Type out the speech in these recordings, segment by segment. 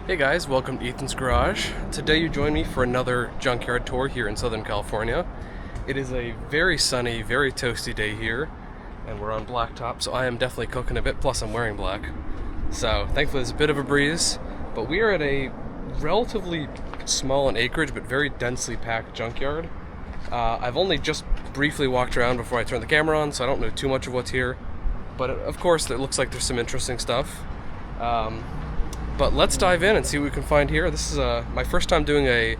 Hey guys, welcome to Ethan's Garage. Today you join me for another Junkyard tour here in Southern California. It is a very sunny, very toasty day here, and we're on blacktop, so I am definitely cooking a bit, plus I'm wearing black. So thankfully there's a bit of a breeze, but we are at a relatively small in acreage but very densely packed junkyard. I've only just briefly walked around before I turned the camera on, so I don't know too much of what's here, but of course it looks like there's some interesting stuff. But let's dive in and see what we can find here. This is my first time doing a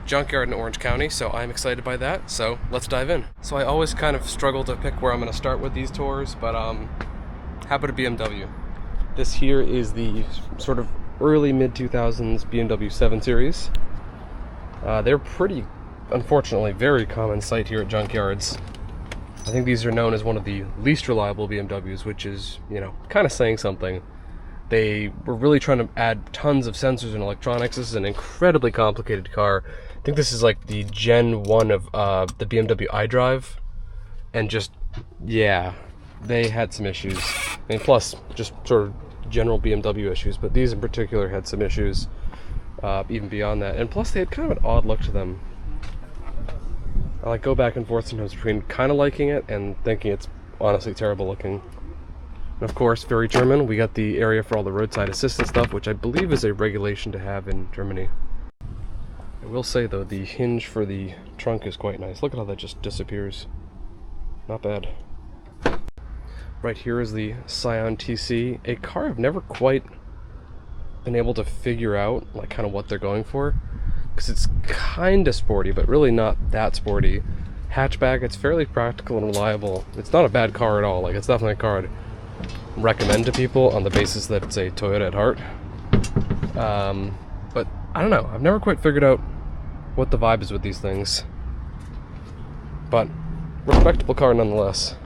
junkyard in Orange County, so I'm excited by that, so let's dive in. So I always kind of struggle to pick where I'm going to start with these tours, but how about a BMW? This here is the sort of early mid-2000s BMW 7 Series. They're pretty, unfortunately, very common sight here at junkyards. I think these are known as one of the least reliable BMWs, which is, you know, kind of saying something. They were really trying to add tons of sensors and electronics. This is an incredibly complicated car. I think this is like the Gen 1 of the BMW iDrive. And just, yeah, they had some issues. And plus, just sort of general BMW issues. But these in particular had some issues even beyond that. And plus, they had kind of an odd look to them. I like go back and forth sometimes between kind of liking it and thinking it's honestly terrible looking. And of course, very German, we got the area for all the roadside assistance stuff, which I believe is a regulation to have in Germany. I will say though, the hinge for the trunk is quite nice. Look at how that just disappears. Not bad. Right here is the Scion TC, a car I've never quite been able to figure out like kind of what they're going for, because it's kind of sporty, but really not that sporty. Hatchback, it's fairly practical and reliable. It's not a bad car at all. Like, it's definitely a car I'd recommend to people on the basis that it's a Toyota at heart. But I don't know, I've never quite figured out what the vibe is with these things, but respectable car nonetheless.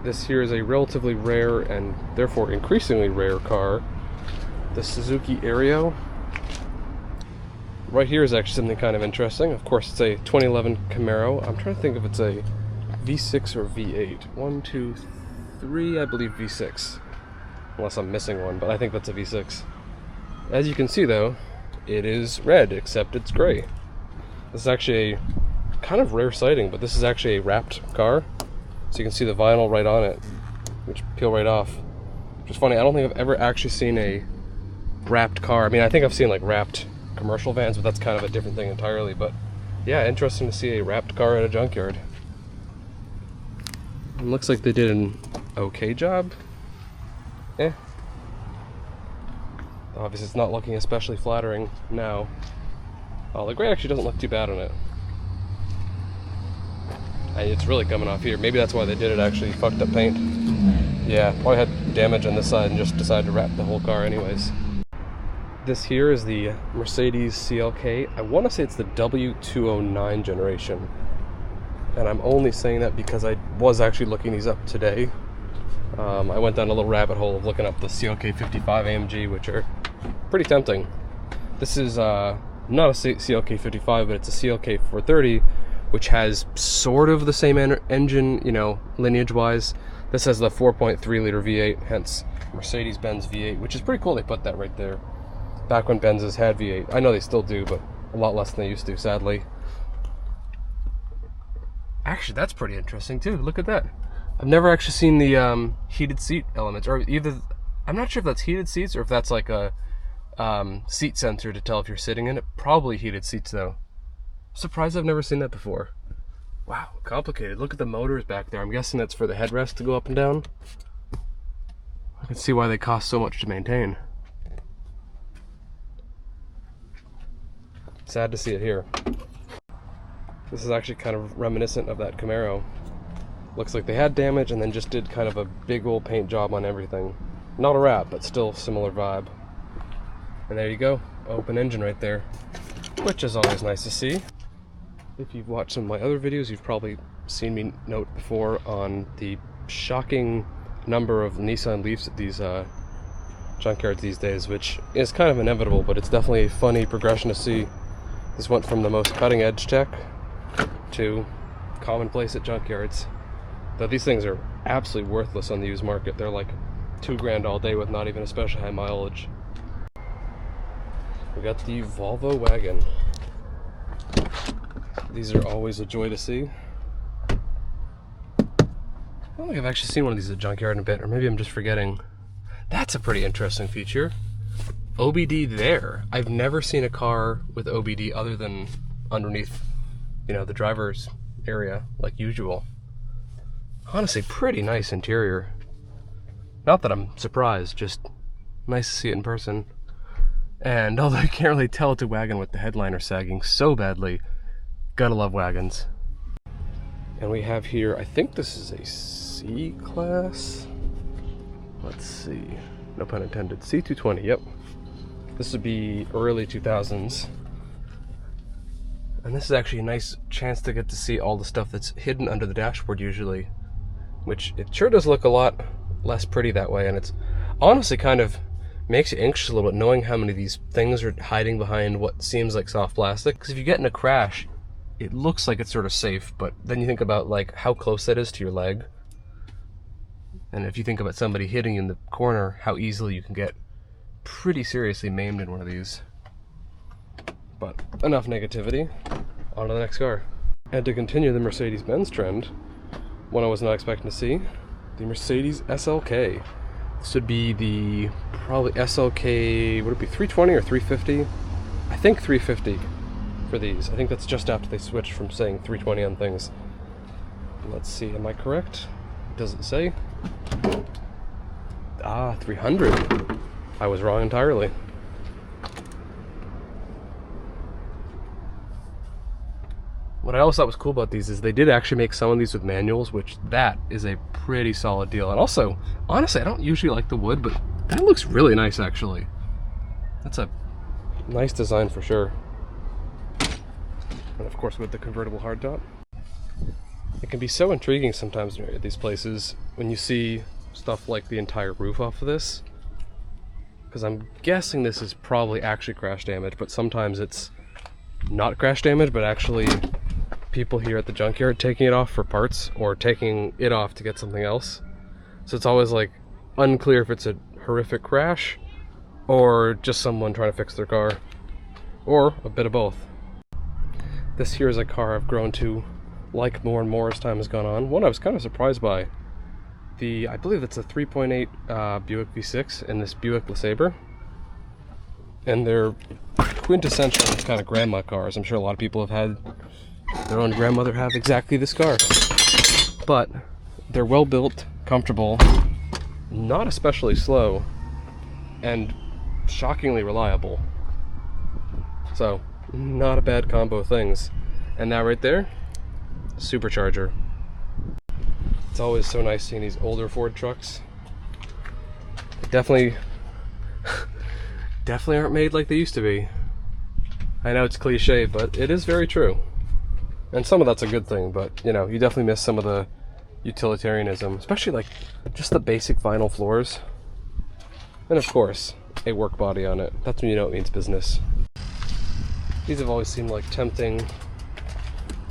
This here is a relatively rare and therefore increasingly rare car, the Suzuki Aereo. Right here is actually something kind of interesting. Of course, it's a 2011 Camaro. I'm trying to think if it's a V6 or V8. 1, 2, 3, I believe V6. Unless I'm missing one, but I think that's a V6. As you can see though, it is red, except it's gray. This is actually a kind of rare sighting, but this is actually a wrapped car. So you can see the vinyl right on it, which peel right off. Which is funny, I don't think I've ever actually seen a wrapped car. I mean, I think I've seen like wrapped commercial vans, but that's kind of a different thing entirely. But yeah, interesting to see a wrapped car at a junkyard. It looks like they did an okay job. Obviously it's not looking especially flattering now. Oh, the gray actually doesn't look too bad on it. And it's really coming off here. Maybe that's why they did it, actually fucked up paint. Yeah, probably had damage on this side and just decided to wrap the whole car anyways. This here is the Mercedes CLK. I want to say it's the W209 generation. And I'm only saying that because I was actually looking these up today. I went down a little rabbit hole of looking up the CLK 55 AMG, which are pretty tempting. This is not a CLK 55, but it's a CLK 430, which has sort of the same engine, you know, lineage-wise. This has the 4.3 liter V8, hence Mercedes-Benz V8, which is pretty cool they put that right there. Back when Benzes had V8. I know they still do, but a lot less than they used to, sadly. Actually, that's pretty interesting too. Look at that. I've never actually seen the heated seat elements, or either, I'm not sure if that's heated seats or if that's like a seat sensor to tell if you're sitting in it. Probably heated seats though. Surprised I've never seen that before. Wow, complicated. Look at the motors back there. I'm guessing that's for the headrest to go up and down. I can see why they cost so much to maintain. Sad to see it here. This is actually kind of reminiscent of that Camaro. Looks like they had damage and then just did kind of a big old paint job on everything. Not a wrap, but still similar vibe. And there you go, open engine right there, which is always nice to see. If you've watched some of my other videos, you've probably seen me note before on the shocking number of Nissan Leafs at these junkyards these days, which is kind of inevitable, but it's definitely a funny progression to see. This went from the most cutting edge tech to commonplace at junkyards. Though these things are absolutely worthless on the used market. They're like $2,000 all day with not even especially high mileage. We got the Volvo wagon. These are always a joy to see. I don't think I've actually seen one of these at Junkyard in a bit, or maybe I'm just forgetting. That's a pretty interesting feature. OBD there. I've never seen a car with OBD other than underneath, you know, the driver's area, like usual. Honestly, pretty nice interior. Not that I'm surprised, just nice to see it in person. And although I can't really tell it's a wagon with the headliner sagging so badly, gotta love wagons. And we have here, I think this is a C-Class? Let's see, no pun intended, C220, yep. This would be early 2000s. And this is actually a nice chance to get to see all the stuff that's hidden under the dashboard usually, which it sure does look a lot less pretty that way, and it's honestly kind of makes you anxious a little bit knowing how many of these things are hiding behind what seems like soft plastic. Because if you get in a crash, it looks like it's sort of safe, but then you think about like how close that is to your leg. And if you think about somebody hitting you in the corner, how easily you can get pretty seriously maimed in one of these. But enough negativity, on to the next car. And to continue the Mercedes-Benz trend, one I was not expecting to see, the Mercedes SLK. This would be the probably SLK, would it be 320 or 350? I think 350 for these. I think that's just after they switched from saying 320 on things. Let's see, am I correct? Does it say? Ah, 300. I was wrong entirely. What I always thought was cool about these is they did actually make some of these with manuals, which that is a pretty solid deal. And also, honestly, I don't usually like the wood, but that looks really nice actually. That's a nice design for sure. And of course with the convertible hardtop. It can be so intriguing sometimes at these places when you see stuff like the entire roof off of this. Because I'm guessing this is probably actually crash damage, but sometimes it's not crash damage, but actually people here at the junkyard taking it off for parts or taking it off to get something else. So it's always like unclear if it's a horrific crash or just someone trying to fix their car, or a bit of both. This here is a car I've grown to like more and more as time has gone on. One I was kind of surprised by. I believe it's a 3.8 Buick V6 in this Buick LeSabre. And they're quintessential kind of grandma cars. I'm sure a lot of people have had their own grandmother have exactly this car. But they're well built, comfortable, not especially slow, and shockingly reliable. So, not a bad combo of things. And that right there, supercharger. It's always so nice seeing these older Ford trucks. They definitely aren't made like they used to be. I know it's cliche, but it is very true. And some of that's a good thing, but you know, you definitely miss some of the utilitarianism, especially like just the basic vinyl floors. And of course, a work body on it. That's when you know it means business. These have always seemed like tempting,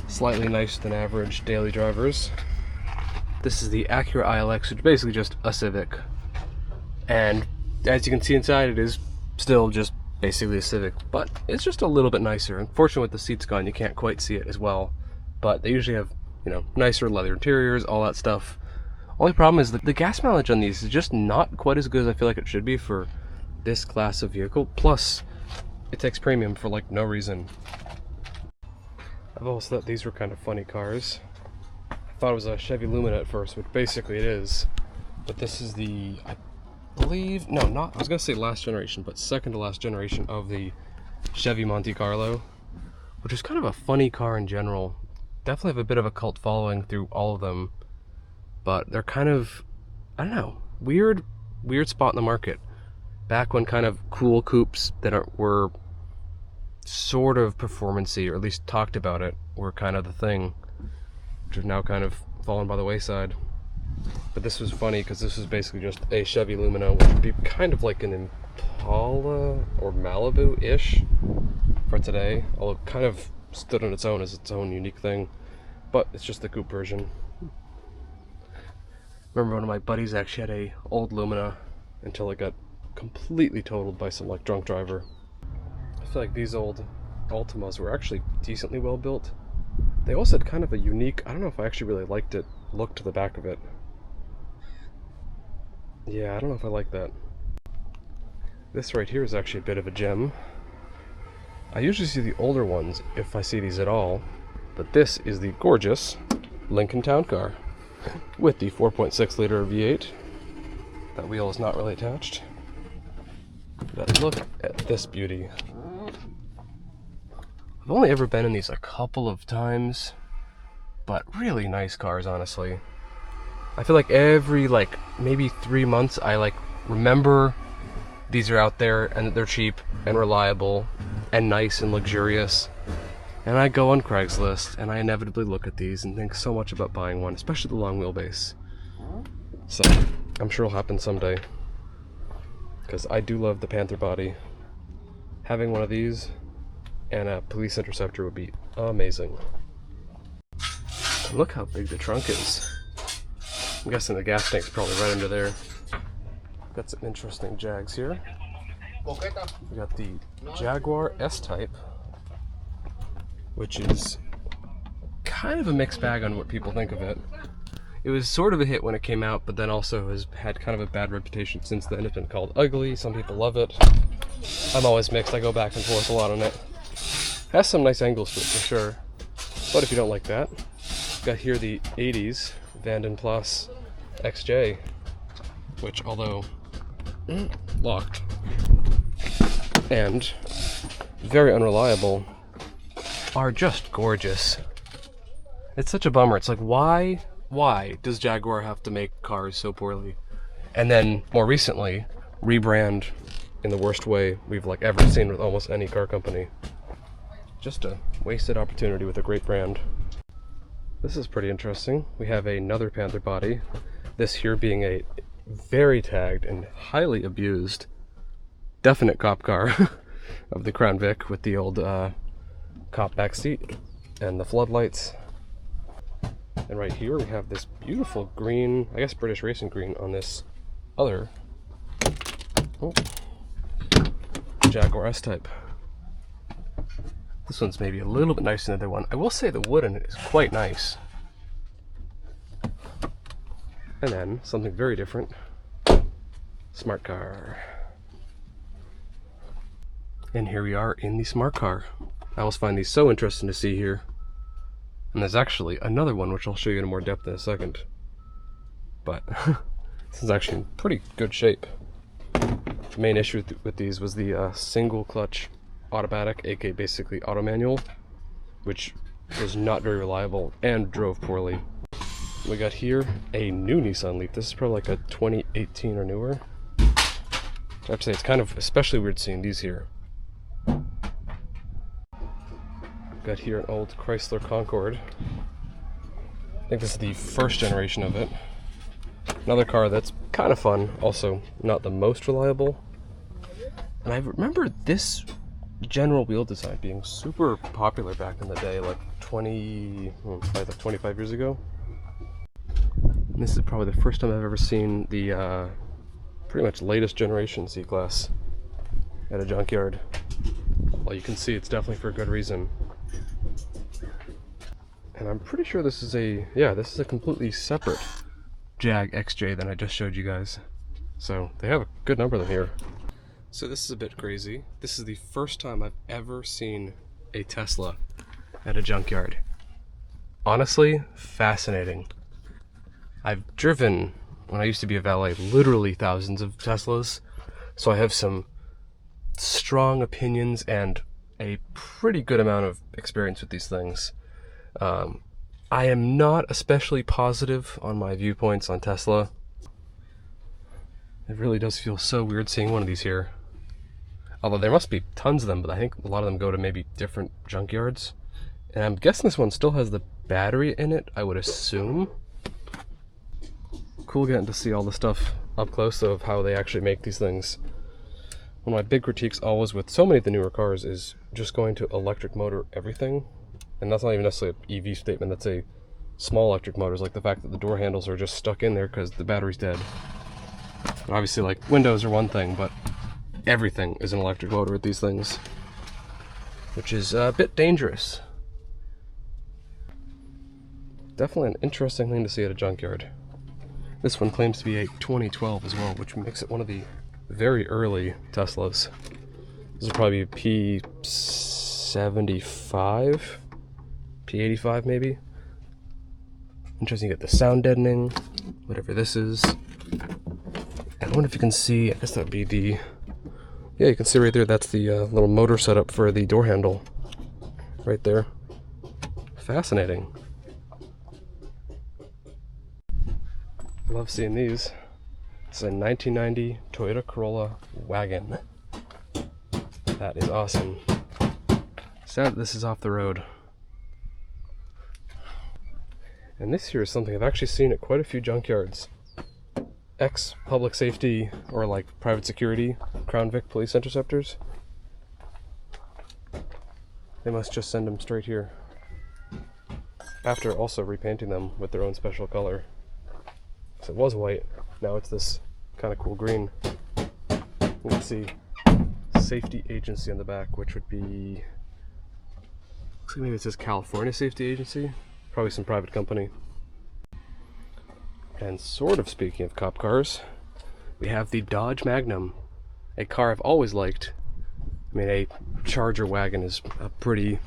slightly nicer than average daily drivers. This is the Acura ILX, which is basically just a Civic. And as you can see inside, it is still just basically a Civic, but it's just a little bit nicer. Unfortunately, with the seats gone, you can't quite see it as well. But they usually have, you know, nicer leather interiors, all that stuff. Only problem is that the gas mileage on these is just not quite as good as I feel like it should be for this class of vehicle. Plus, it takes premium for like no reason. I've always thought these were kind of funny cars. I thought it was a Chevy Lumina at first, which basically it is. But this is the, I believe, no, not, I was gonna say last generation, but second to last generation of the Chevy Monte Carlo, which is kind of a funny car in general. Definitely have a bit of a cult following through all of them, but they're kind of, I don't know, weird spot in the market. Back when kind of cool coupes that were sort of performance-y, or at least talked about it, were kind of the thing, which have now kind of fallen by the wayside. But this was funny because this was basically just a Chevy Lumina, which would be kind of like an Impala or Malibu-ish for today, although kind of stood on its own as its own unique thing, but it's just the coupe version. Remember one of my buddies actually had a old Lumina until it got completely totaled by some like drunk driver. feel like these old Altimas were actually decently well built. They also had kind of a unique, I don't know if I actually really liked it, look to the back of it. Yeah, I don't know if I like that. This right here is actually a bit of a gem. I usually see the older ones if I see these at all, but this is the gorgeous Lincoln Town Car with the 4.6 liter V8. That wheel is not really attached. But look at this beauty. I've only ever been in these a couple of times, but really nice cars, honestly. I feel like every maybe 3 months I remember these are out there and that they're cheap and reliable and nice and luxurious. And I go on Craigslist and I inevitably look at these and think so much about buying one, especially the long wheelbase. So I'm sure it'll happen someday, because I do love the Panther body. Having one of these and a police interceptor would be amazing. Look how big the trunk is. I'm guessing the gas tank's probably right under there. Got some interesting Jags here. We got the Jaguar S-Type, which is kind of a mixed bag on what people think of it. It was sort of a hit when it came out, but then also has had kind of a bad reputation since then. It's been called ugly. Some people love it. I'm always mixed. I go back and forth a lot on it. Has some nice angles to it for sure. But if you don't like that, got here the 80s Vanden Plas XJ, which, although locked and very unreliable, are just gorgeous. It's such a bummer. It's like, why does Jaguar have to make cars so poorly? And then more recently, rebrand in the worst way we've ever seen with almost any car company. Just a wasted opportunity with a great brand. This is pretty interesting. We have another Panther body. This here being a very tagged and highly abused, definite cop car of the Crown Vic with the old cop back seat and the floodlights. And right here we have this beautiful green, I guess British racing green, on this other Jaguar S-Type. This one's maybe a little bit nicer than the other one. I will say the wood in it is quite nice. And then something very different. Smart car. And here we are in the smart car. I always find these so interesting to see here. And there's actually another one which I'll show you in more depth in a second. But this is actually in pretty good shape. The main issue with these was the single clutch automatic, aka basically auto manual, which was not very reliable and drove poorly. We got here a new Nissan Leaf. This is probably like a 2018 or newer. I have to say, it's kind of especially weird seeing these here. Got here an old Chrysler Concorde. I think this is the first generation of it. Another car that's kind of fun, also not the most reliable. And I remember this general wheel design being super popular back in the day, like 25 years ago. And this is probably the first time I've ever seen the pretty much latest generation C-Class at a junkyard. Well, you can see it's definitely for a good reason. And I'm pretty sure this is a completely separate Jag XJ than I just showed you guys. So they have a good number of them here. So this is a bit crazy. This is the first time I've ever seen a Tesla at a junkyard. Honestly, fascinating. I've driven, when I used to be a valet, literally thousands of Teslas, so I have some strong opinions and a pretty good amount of experience with these things. I am not especially positive on my viewpoints on Tesla. It really does feel so weird seeing one of these here. Although there must be tons of them, but I think a lot of them go to maybe different junkyards. And I'm guessing this one still has the battery in it, I would assume. Cool getting to see all the stuff up close of how they actually make these things. One of my big critiques always with so many of the newer cars is just going to electric motor everything. And that's not even necessarily an EV statement, that's a small electric motors, like the fact that the door handles are just stuck in there because the battery's dead. And obviously, like, windows are one thing, but everything is an electric motor with these things. which is a bit dangerous. Definitely an interesting thing to see at a junkyard. This one claims to be a 2012 as well, which makes it one of the very early Teslas. This will probably be P75, P85 maybe. Interesting, you get the sound deadening, whatever this is. And I wonder if you can see, I guess that would be the, yeah, you can see right there, that's the little motor setup for the door handle. Right there. Fascinating. Love seeing these. This is a 1990 Toyota Corolla wagon. That is awesome. Sad that this is off the road. And this here is something I've actually seen at quite a few junkyards. Ex-public safety or like private security Crown Vic police interceptors. They must just send them straight here. After also repainting them with their own special color. So it was white, now it's this kind of cool green. You can see safety agency on the back, which would be, looks like maybe it says California Safety Agency, probably some private company. And sort of speaking of cop cars, we have the Dodge Magnum, a car I've always liked. I mean, a Charger wagon is a pretty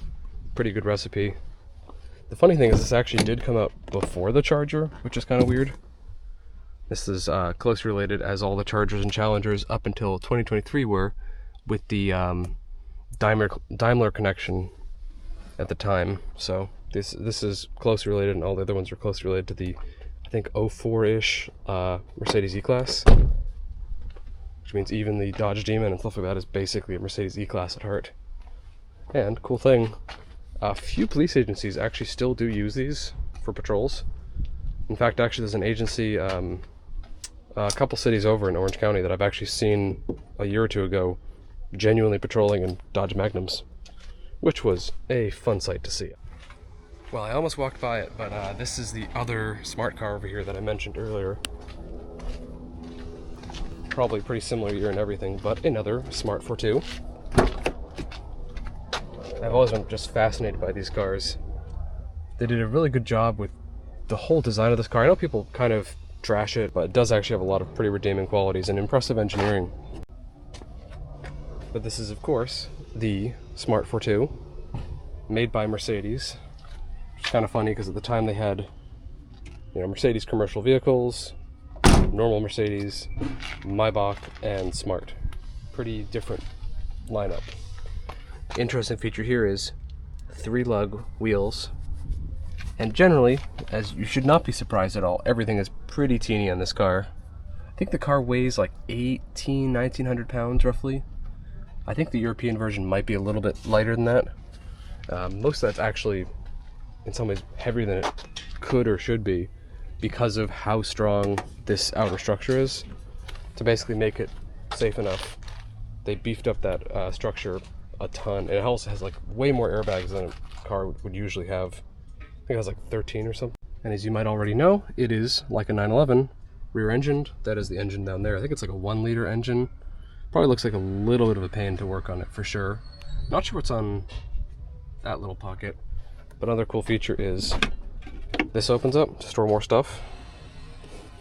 good recipe. The funny thing is this actually did come out before the Charger, which is kind of weird. This is closely related as all the Chargers and Challengers up until 2023 were, with the Daimler connection at the time. So this is closely related, and all the other ones are closely related to the, I think, 04-ish Mercedes E-Class. Which means even the Dodge Demon and stuff like that is basically a Mercedes E-Class at heart. And, cool thing, a few police agencies actually still do use these for patrols. In fact, actually there's an agency a couple cities over in Orange County that I've actually seen a year or two ago genuinely patrolling in Dodge Magnums, which was a fun sight to see. Well, I almost walked by it, but this is the other smart car over here that I mentioned earlier. Probably pretty similar year and everything, but another Smart 42. I've always been just fascinated by these cars. They did a really good job with the whole design of this car. I know people kind of trash it, but it does actually have a lot of pretty redeeming qualities and impressive engineering. But this is, of course, the Smart 42, made by Mercedes. It's kind of funny because at the time they had, you know, Mercedes commercial vehicles, normal Mercedes, Maybach, and Smart. Pretty different lineup. Interesting feature here is 3-lug wheels. And generally, as you should not be surprised at all, everything is pretty teeny on this car. I think the car weighs like 1900 pounds roughly. I think the European version might be a little bit lighter than that. Most of that's actually, in some ways, heavier than it could or should be because of how strong this outer structure is. To basically make it safe enough, they beefed up that structure a ton. And it also has like way more airbags than a car would usually have. I think it has like 13 or something. And as you might already know, it is like a 911, rear-engined. That is the engine down there. I think it's like a 1-liter engine. Probably looks like a little bit of a pain to work on it for sure. Not sure what's on that little pocket. But another cool feature is this opens up to store more stuff,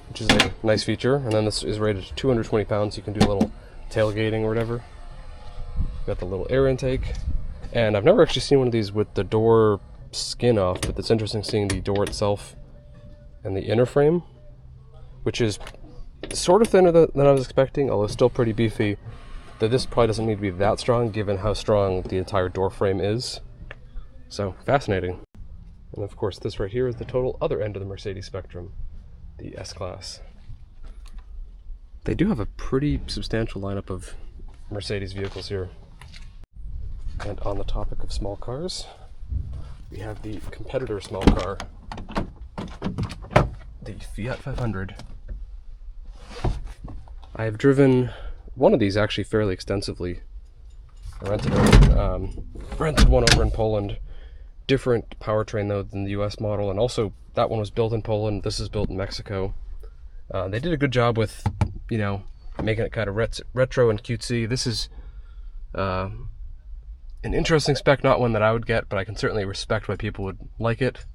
which is a nice feature. And then this is rated 220 pounds. You can do a little tailgating or whatever. Got the little air intake. And I've never actually seen one of these with the door skin off, but it's interesting seeing the door itself and the inner frame, which is sort of thinner than I was expecting, although still pretty beefy. That this probably doesn't need to be that strong given how strong the entire door frame is. So fascinating. And of course this right here is the total other end of the Mercedes spectrum, the S-Class. They do have a pretty substantial lineup of Mercedes vehicles here. And on the topic of small cars, we have the competitor small car, the Fiat 500. I have driven one of these actually fairly extensively. I rented one over in Poland. Different powertrain though than the US model, and also that one was built in Poland, this is built in Mexico. They did a good job with, you know, making it kind of retro and cutesy. This is An interesting spec, not one that I would get, but I can certainly respect why people would like it.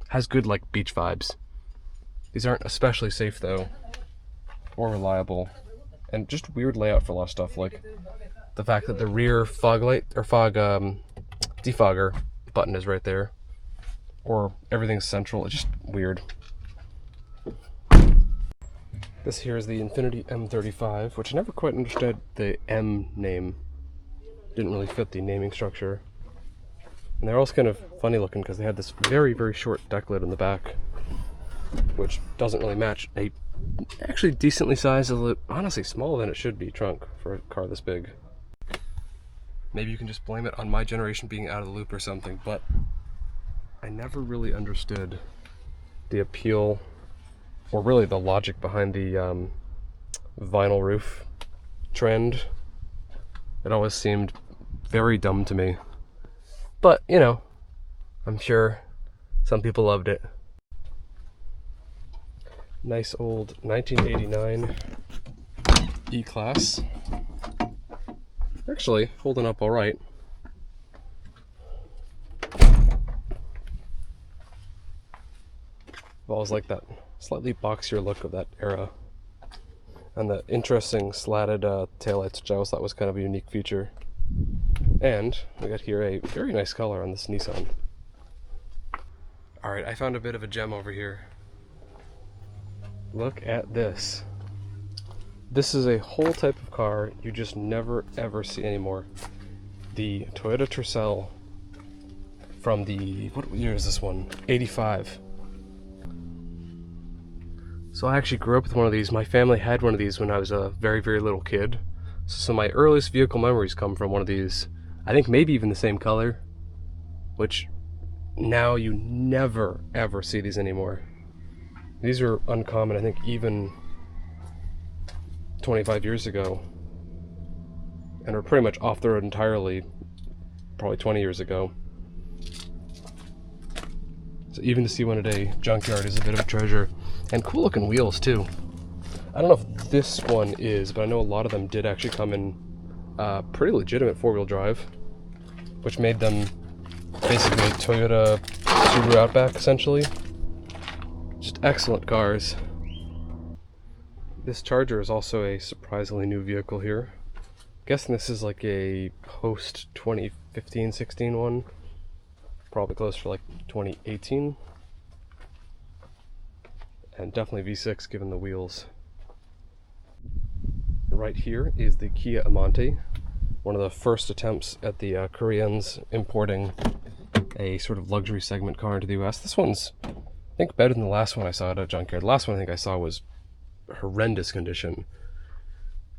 Has good, like, beach vibes. These aren't especially safe, though, or reliable. And just weird layout for a lot of stuff, like the fact that the rear fog light, or fog defogger button is right there. Or everything's central. It's just weird. This here is the Infiniti M35, which I never quite understood the M name. Didn't really fit the naming structure. And they're also kind of funny looking because they had this very, very short deck lid in the back, which doesn't really match a actually decently sized, honestly smaller than it should be, trunk for a car this big. Maybe you can just blame it on my generation being out of the loop or something, but I never really understood the appeal, or really the logic behind the vinyl roof trend. It always seemed very dumb to me. But, you know, I'm sure some people loved it. Nice old 1989 E-Class. Actually, holding up all right. I've always liked that slightly boxier look of that era. And the interesting slatted taillights, which I always thought was kind of a unique feature. And we got here a very nice color on this Nissan. Alright, I found a bit of a gem over here. Look at this. This is a whole type of car you just never ever see anymore. The Toyota Tercel from the, what year is this one? 85. So I actually grew up with one of these. My family had one of these when I was a very, very little kid. So my earliest vehicle memories come from one of these. I think maybe even the same color, which now you never ever see these anymore. These are uncommon, I think, even 25 years ago, and are pretty much off the road entirely probably 20 years ago. So even to see one at a junkyard is a bit of a treasure. And cool looking wheels too. I don't know if this one is, but I know a lot of them did actually come in pretty legitimate four-wheel drive, which made them basically a Toyota Subaru Outback, essentially. Just excellent cars. This Charger is also a surprisingly new vehicle here. I'm guessing this is like a post 2015-16 one. Probably close to like 2018. And definitely V6 given the wheels. Right here is the Kia Amante, one of the first attempts at the Koreans importing a sort of luxury segment car into the US. This one's, I think, better than the last one I saw at a junkyard. The last one I think I saw was horrendous condition.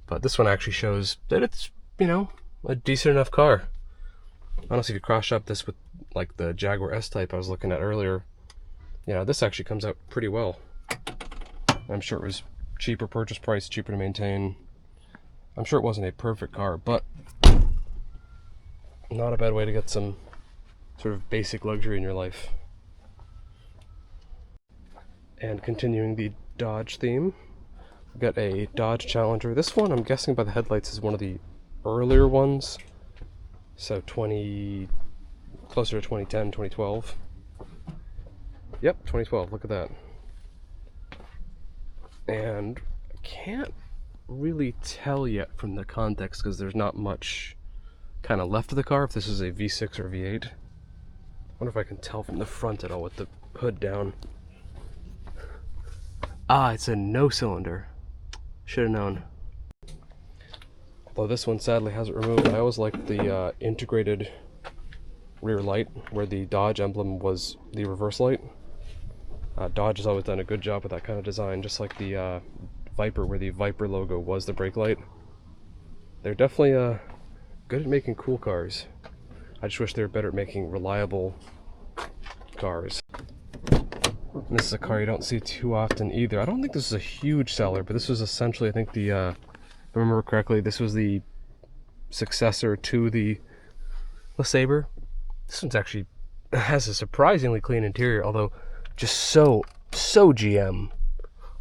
But this one actually shows that it's, you know, a decent enough car. Honestly, if you cross shop this with like the Jaguar S-Type I was looking at earlier, you know, this actually comes out pretty well. I'm sure it was cheaper purchase price, cheaper to maintain. I'm sure it wasn't a perfect car, but not a bad way to get some sort of basic luxury in your life. And continuing the Dodge theme, we've got a Dodge Challenger. This one, I'm guessing by the headlights, is one of the earlier ones. So closer to 2010, 2012. Yep, 2012, look at that. And I can't really tell yet from the context because there's not much kind of left of the car, if this is a V6 or V8. I wonder if I can tell from the front at all with the hood down. Ah, it's a no cylinder. Should have known. Although this one sadly has it removed. I always liked the integrated rear light where the Dodge emblem was the reverse light. Dodge has always done a good job with that kind of design, just like the Viper, where the Viper logo was the brake light. They're definitely good at making cool cars. I just wish they were better at making reliable cars. And this is a car you don't see too often either. I don't think this is a huge seller, but this was essentially, I think the, if I remember correctly, this was the successor to the LeSabre. This one's actually has a surprisingly clean interior, although just so GM.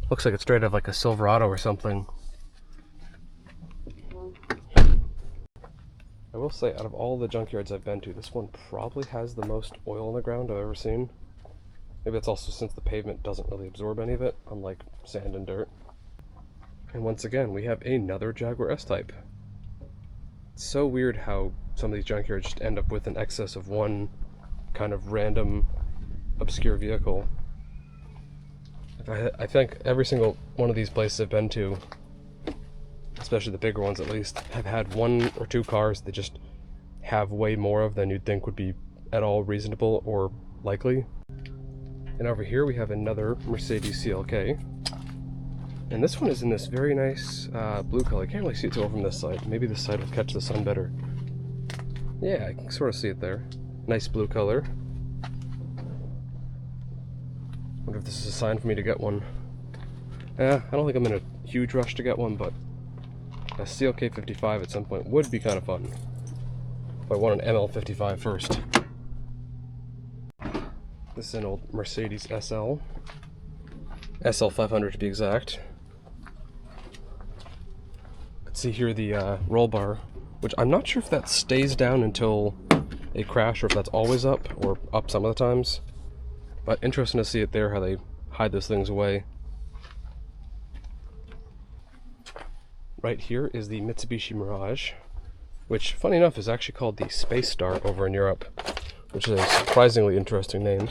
Looks like it's straight out of like a Silverado or something. I I will say, out of all the junkyards I've been to, this one probably has the most oil on the ground I've ever seen. Maybe that's also since the pavement doesn't really absorb any of it, unlike sand and dirt. And once again, we have another Jaguar S-Type. It's so weird how some of these junkyards just end up with an excess of one kind of random, obscure vehicle. I think every single one of these places I've been to, especially the bigger ones at least, have had one or two cars that just have way more of than you'd think would be at all reasonable or likely. And over here we have another Mercedes CLK. And this one is in this very nice blue color. I can't really see it too well from this side. Maybe this side will catch the sun better. Yeah, I can sort of see it there. Nice blue color. Wonder if this is a sign for me to get one. I don't think I'm in a huge rush to get one, but a CLK 55 at some point would be kind of fun. If I want an ML 55 first. This is an old Mercedes SL. SL 500 to be exact. You can see here the roll bar, which I'm not sure if that stays down until a crash or if that's always up or up some of the times. But interesting to see it there, how they hide those things away. Right here is the Mitsubishi Mirage, which, funny enough, is actually called the Space Star over in Europe, which is a surprisingly interesting name.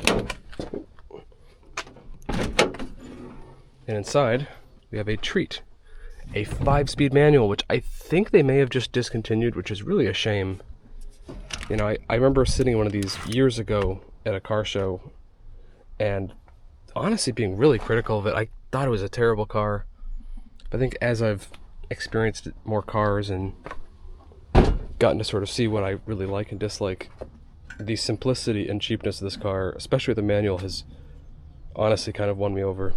And inside, we have a treat. A 5-speed manual, which I think they may have just discontinued, which is really a shame. You know, I remember sitting in one of these years ago at a car show, and honestly being really critical of it. I thought it was a terrible car. But I think as I've experienced more cars and gotten to sort of see what I really like and dislike, the simplicity and cheapness of this car, especially with the manual, has honestly kind of won me over.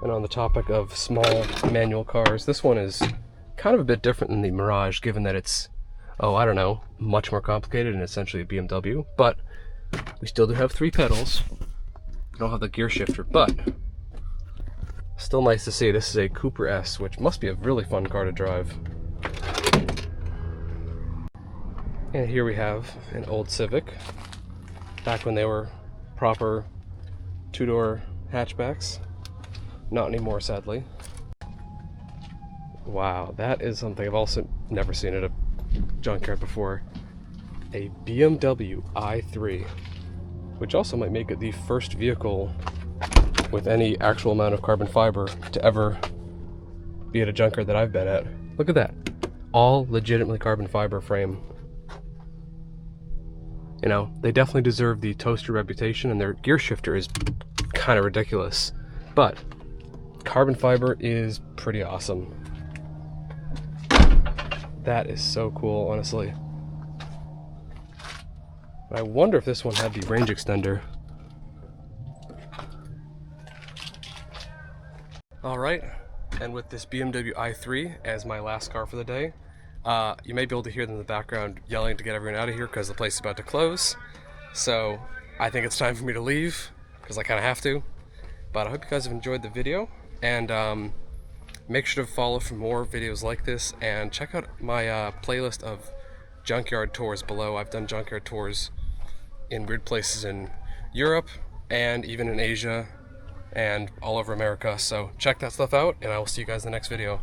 And on the topic of small manual cars, this one is kind of a bit different than the Mirage, given that it's, oh, I don't know, much more complicated and essentially a BMW, but we still do have 3 pedals. We don't have the gear shifter, but still nice to see. This is a Cooper S, which must be a really fun car to drive. And here we have an old Civic, back when they were proper 2-door hatchbacks. Not anymore, sadly. Wow, that is something I've also never seen at a junkyard before. A BMW i3, which also might make it the first vehicle with any actual amount of carbon fiber to ever be at a junkyard that I've been at. Look at that. All legitimately carbon fiber frame. You know, they definitely deserve the toaster reputation, and their gear shifter is kind of ridiculous. But carbon fiber is pretty awesome. That is so cool, honestly. I wonder if this one had the range extender. Alright, and with this BMW i3 as my last car for the day, you may be able to hear them in the background yelling to get everyone out of here because the place is about to close. So I think it's time for me to leave because I kind of have to. But I hope you guys have enjoyed the video, and make sure to follow for more videos like this, and check out my playlist of junkyard tours below. I've done junkyard tours in weird places in Europe and even in Asia and all over America, so check that stuff out, and I will see you guys in the next video.